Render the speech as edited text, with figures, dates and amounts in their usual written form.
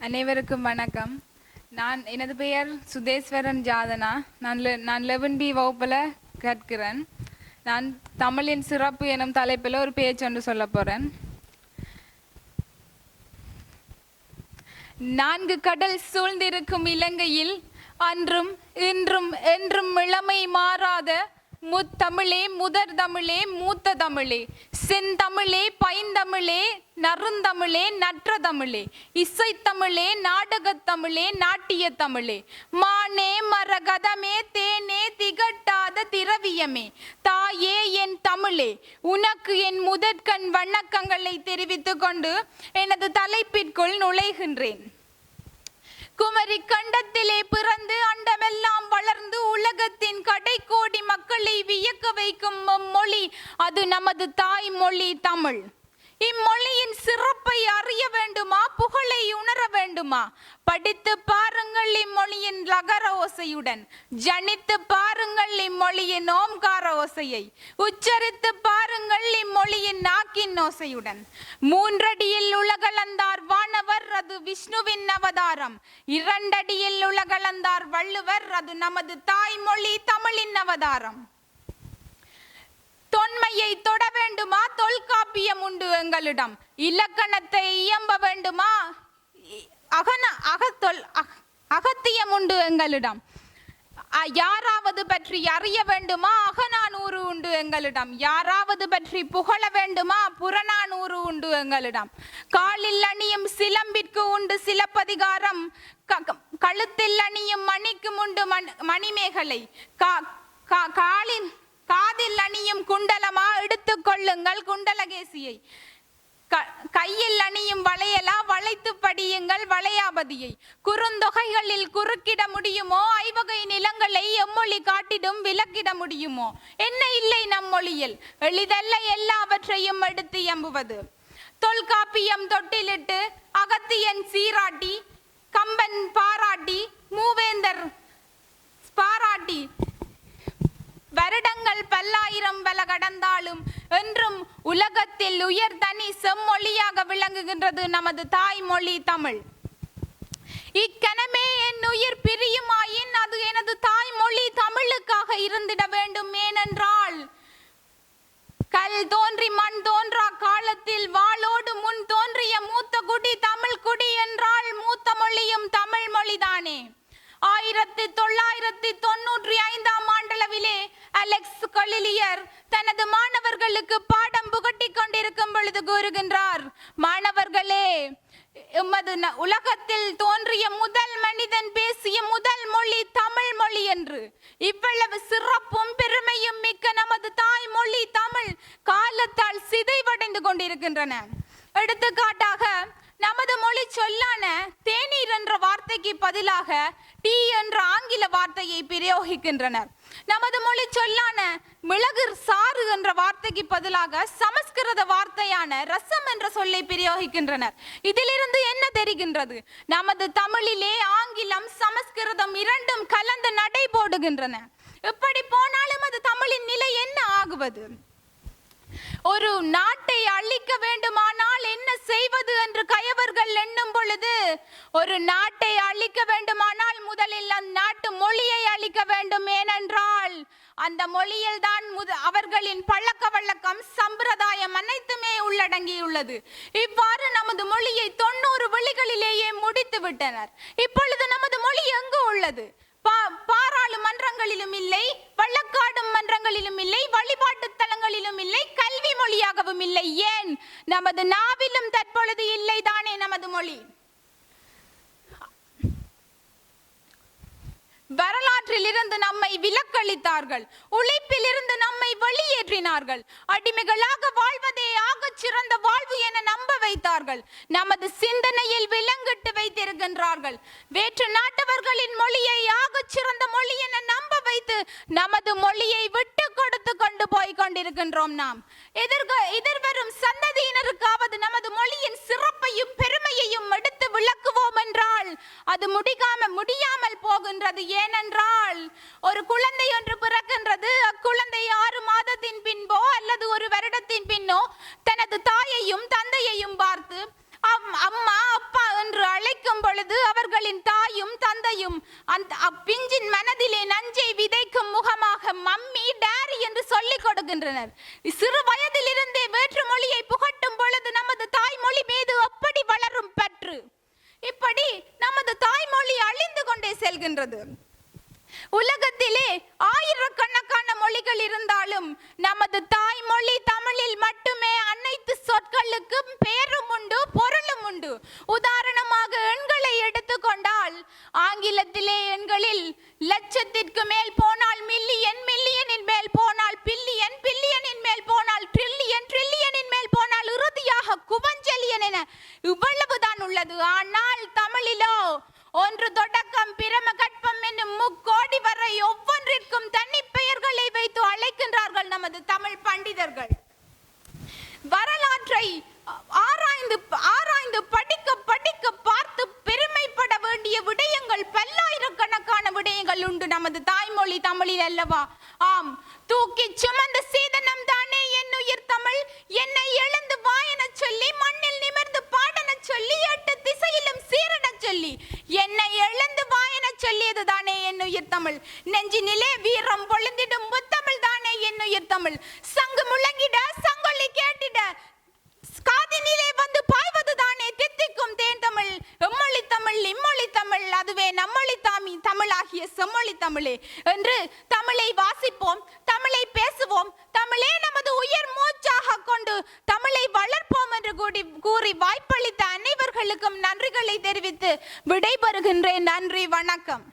அனைவருக்கும் வணக்கம். எனது பெயர் சுதேஸ்வரன் ஜாதனா. நான் 11B வகுப்பில் கற்கிறேன். நான் தமிழின் சிறப்பு எனும் தலைப்பில் ஒரு பேச்சொன்று சொல்ல போகிறேன். 4 கடல் சூழ்ந்திருக்கும் இலங்கையில் அன்றும் இன்றும் என்றும் இளமை மாறாத முத்தமிழே, முதற் தமிழே, மூத்த தமிழே, செந்தமிழே, பைந்தமிழே, நறுந்தமிழே, நற்ற தமிழே, இசைத்தமிழே, நாடகத் தமிழே, நாட்டிய தமிழே, மானே, மரகதமே, தேனே, திகட்டாத திரவியமே, தாயே என் தமிழே, உனக்கு என் முதற்கண் வணக்கங்களை தெரிவித்துக் கொண்டு எனது தலைப்பிற்குள் நுழைகின்றேன். குமரி கண்டத்திலே பிறந்து அண்டமெல்லாம் வளர்ந்து உலகத்தின் கடைக்கோடி மக்களை வியக்க வைக்கும் மொழி அது நமது தாய்மொழி தமிழ். இம்மொழியின் சிறப்பை அறிய வேண்டுமா, புகழை உணர வேண்டுமா? படித்து பாருங்கள் இம்மொழியின் லகர ஓசையுடன், ஜனித்து பாருங்கள் இம்மொழியின் ஓம்கார ஓசையை, உச்சரித்து பாருங்கள் இம்மொழியின் நாக்கின் ஓசையுடன். 3 அடியில் உலகளந்தார் வானவர், அது விஷ்ணுவின் அவதாரம். 2 அடியில் உலகளந்தார் வள்ளுவர், அது நமது தாய்மொழி தமிழின் அவதாரம். தொன்மையை தொட வேண்டுமா, தொல்காப்பியம் உண்டு எங்களிடம். இலக்கணத்தை இயம்ப வேண்டுமா, அகத்தியம் உண்டு எங்களிடம். யாராவது பற்றி அறிய வேண்டுமா, அகநானூறு உண்டு எங்களிடம். யாராவது பற்றி புகழ வேண்டுமா, புறநானூறு உண்டு எங்களிடம். காலில் அணியும் சிலம்பிற்கு உண்டு சிலப்பதிகாரம், கழுத்தில் அணியும் மணிக்கும் உண்டு மணிமேகலை. காதில் அணியும் குண்டலமா, எடுத்துக் கொள்ளுங்கள் குண்டலகேசியை. கையில் அணியும் வளையலா, வளைத்து படியுங்கள் வளையாபதியை. குறுந்தொகைகளில் குறுக்கிட முடியுமோ, ஐவகை நிலங்களை எம்மொழி காட்டிடும் விளக்கிட முடியுமோ? என்ன இல்லை நம் மொழியில், எளிதல்ல எல்லாவற்றையும் எடுத்து எம்புவது. தொல்காப்பியம் தொட்டிலிட்டு அகத்தியன் சீராட்டி, கம்பன் பாராட்டி, மூவேந்தர் பாராட்டி, வருடங்கள் பல்லாயிரம் பல கடந்தாலும் என்றும் உலகத்தில் உயர் தனி செம்மொழியாக விளங்குகின்றது நமது தாய்மொழி தமிழ். இக்கணமே என் உயிர் பிரியுமாயின் அது எனது தாய்மொழி தமிழுக்காக இருந்திட வேண்டும். ஏனென்றால் கல் தோன்றி மண் தோன்றா காலத்தில் வாளோடு முன் தோன்றிய மூத்த குடி தமிழ் குடி என்றால் மூத்த மொழியும் தமிழ் மொழிதானே. 1995ஆம் ஆண்டளவிலே அலெக்ஸ் கொலிலியர் தனது மாணவர்களுக்கு பாடம் புகட்டிக் கொண்டிருக்கும் பொழுது கூறுகின்றார், மாணவர்களே, உலகத்தில் தோன்றிய முதல் மனிதன் பேசிய முதல் மொழி தமிழ் மொழி என்று. இவ்வளவு சிறப்பும் பெருமையும் மிக்க நமது தாய்மொழி தமிழ் காலத்தால் சிதைவடைந்து கொண்டிருக்கின்றன. எடுத்துக்காட்டாக நமது மொழி சொல்லான தேநீர் என்ற வார்த்தைக்கு பதிலாக டீ என்ற ஆங்கில வார்த்தையை பிரயோகிக்கின்றனர். நமது மொழி சொல்லான மிளகு சாறு என்ற வார்த்தைக்கு பதிலாக சமஸ்கிருத வார்த்தையான ரசம் என்ற சொல்லை பிரயோகிக்கின்றனர். இதிலிருந்து என்ன தெரிகின்றது? நமது தமிழிலே ஆங்கிலம் சமஸ்கிருதம் இரண்டும் கலந்து நடை போடுகின்றன. எப்படி போனாலும் அது தமிழின் நிலை என்ன ஆகுவது? ஒரு நாட்டை அழிக்க வேண்டுமானால் என்ன செய்வது என்று கயவர்கள் எண்ணும் பொழுது, ஒரு நாட்டை அழிக்க வேண்டுமானால் முதலில் அந்நாட்டு மொழியை அழிக்க வேண்டும். ஏனென்றால் அந்த மொழியில் தான் அவர்களின் பழக்க வழக்கம் சம்பிரதாயம் அனைத்துமே உள்ளடங்கியுள்ளது. இவ்வாறு நமது மொழியை 90 வழிகளிலேயே முடித்து விட்டனர். இப்பொழுது நமது மொழி எங்கு உள்ளது? பாராளுமன்றங்களிலும் இல்லை, வழக்காடும் மன்றங்களிலும் இல்லை, வழிபாட்டு தலங்களிலும் இல்லை, கல்வி மொழியாகவும் இல்லை. ஏன் நமது நாவிலும் தற்பொழுது இல்லை தானே நமது மொழி? வரலாற்றில் இருந்து நம்மை விலக்களித்தார்கள், உழைப்பில் இருந்து நம்மை வெளியேற்றினார்கள், அடிமைகளாக வாழ்வதே ஆகச் சிறந்த வாழ்வு என நம்ப வைத்தார்கள், நமது சிந்தனையில் விலங்கிட்டு வைத்திருக்கின்றார்கள். வேற்று நாட்டவர்களின் மொழியை ஆகச் சிறந்த மொழி என நம்ப வைத்து நமது மொழியை விட்டு கொடுத்து கொண்டு போய் கொண்டிருக்கின்றோம். நாம் எதிர்வரும் சந்ததியினருக்காவது நமது மொழியின் சிறப்பையும் பெருமையையும் எடுத்து விளக்குவோம் என்றால் அது முடியாமல் போகின்றது. ஏனென்றால் ஒரு குழந்தை ஒன்று பிறக்கின்றது. அக்குழந்தை 6 மாதத்தின் பின்போ அல்லது 1 வருடத்தின் பின்னோ தனது தாயையும் தந்தையையும் பார்த்து அம்மா அப்பா என்று அழைக்கும் இருக்கும் பொழுது அவர்களின் தாயும் தந்தையும் அந்த பிஞ்சின் மனதிலே நஞ்சை விதைக்கும் முகமாக மம்மி டாரி என்று சொல்லிக் கொடுக்கின்றனர். சிறு வயதிலிருந்தே வேற்று மொழியை புகட்டும் பொழுது நமது தாய்மொழி மீது எப்படி வளரும் பற்று. இப்படி நமது தாய்மொழி அழிந்து கொண்டே செல்கின்றது. உலகத்திலே ஆயிரக்கணக்கான மொழிகள் இருந்தாலும் நமது தாய்மொழி தமிழில் மட்டுமே அனைத்து சொற்களுக்கும் பெயரும் உண்டு, பொருளும் உண்டு. உதாரணமாக எண்களை எடுத்துக்கொண்டால் ஆங்கிலத்திலே எண்களில் லட்சத்திற்கு மேல் போனால் மில்லியன், மில்லியனின் மேல் போனால் பில்லியன், பில்லியனின் மேல் போனால் ட்ரில்லியன், ட்ரில்லியனின் மேல் போனால் இறுதியாக குவஞ்செலியன் என இவ்வளவுதான் உள்ளது. ஆனால் தமிழிலோ ஒன்று தொடக்கம் பிரம கட்பம் என்னும் முக்கோடி வரை ஒவ்வொன்றிற்கும் தனி பெயர்களை வைத்து அழைக்கின்றார்கள் நமது தமிழ் பண்டிதர்கள். வரலாற்றை ஆராய்ந்து படிக்க படிக்க பார்த்து பெருமைப்பட வேண்டிய விடயங்கள் பல்லாயிரக்கணக்கான விடயங்கள் உண்டு நமது தாய்மொழி தமிழில் அல்லவா? ஆம், தூக்கி சுமந்த சீதனம் தானே என் உயிர் தமிழ். என்னை எழுந்து வாயன சொல்லி மண்ணில் நிமிர்ந்து பாடன சொல்லி எட்டு திசையிலும் சீரன சொல்லி என்னை எழுந்து வாயன சொல்லியது தானே என் உயிர் தமிழ். நெஞ்சினிலே வீரம் பொழுந்திடும் முத்தமிழ் தானே என் உயிர் தமிழ். சங்கு முழங்கிட சங்கொலி கேட்டிட காதினிலே வந்து பாய்வது தானே தித்திக்கும் தேன் தமிழ். எம்மொழி தமிழ் இம்மொழி தமிழ் அதுவே நம்மொழி தமிழாகிய செம்மொழி தமிழே என்று தமிழை வாசிப்போம், தமிழை பேசுவோம், தமிழே நமது உயிர் மூச்சாக கொண்டு தமிழை வளர்ப்போம் என்று கூறி வாய்ப்பளித்த அனைவர்களுக்கும் நன்றிகளை தெரிவித்து விடைபெறுகின்றேன். நன்றி, வணக்கம்.